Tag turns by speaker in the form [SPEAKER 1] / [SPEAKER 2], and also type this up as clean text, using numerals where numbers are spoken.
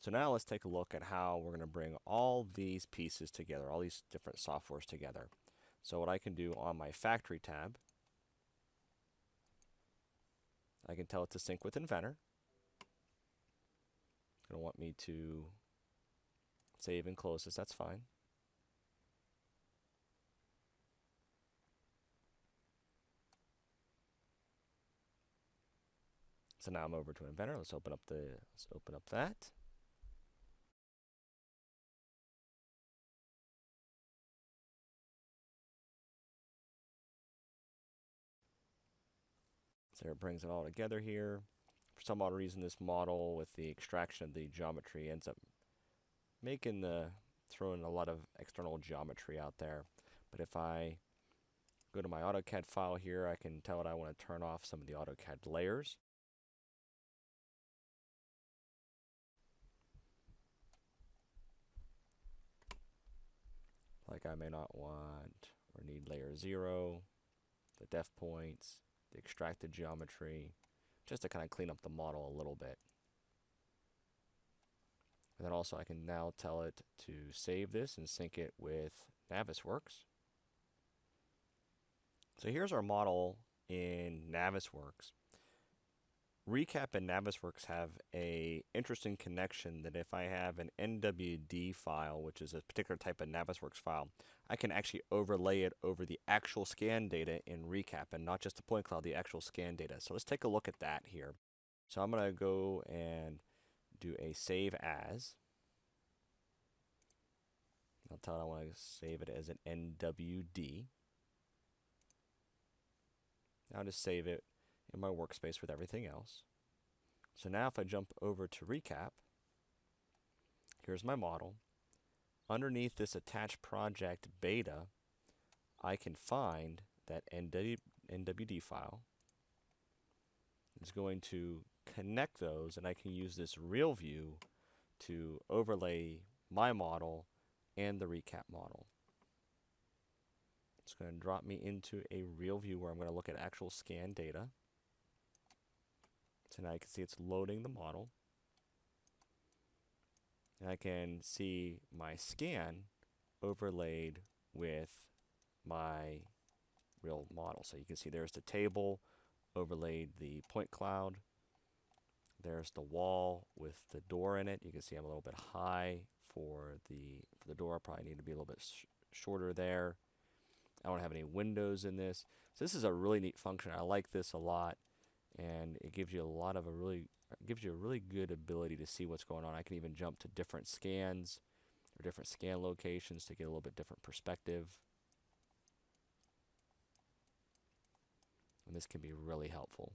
[SPEAKER 1] So now let's take a look at how we're going to bring all these pieces together, all these different softwares together. So what I can do on my factory tab, I can tell it to sync with Inventor. It's going to want me to save and close this, that's fine. So now I'm over to Inventor. Let's open up that. So it brings it all together here. For some odd reason, this model with the extraction of the geometry ends up throwing a lot of external geometry out there. But if I go to my AutoCAD file here, I can tell it I want to turn off some of the AutoCAD layers. Like I may not want or need layer 0, the def points, the extracted geometry, just to kind of clean up the model a little bit. And then also I can now tell it to save this and sync it with Navisworks. So here's our model in Navisworks. Recap and Navisworks have a interesting connection that if I have an NWD file, which is a particular type of Navisworks file, I can actually overlay it over the actual scan data in Recap and not just the point cloud, the actual scan data. So let's take a look at that here. So I'm going to go and do a save as. I'll tell it I want to save it as an NWD. I'll just save it in my workspace with everything else. So now if I jump over to Recap, here's my model. Underneath this attached project beta, I can find that NWD file. It's going to connect those, and I can use this real view to overlay my model and the Recap model. It's going to drop me into a real view where I'm going to look at actual scan data. So now I can see it's loading the model. And I can see my scan overlaid with my real model. So you can see there's the table, overlaid the point cloud. There's the wall with the door in it. You can see I'm a little bit high for the door. I probably need to be a little bit shorter there. I don't have any windows in this. So this is a really neat function. I like this a lot, and it gives you a really good ability to see what's going on. I can even jump to different scans or different scan locations to get a little bit different perspective. And this can be really helpful.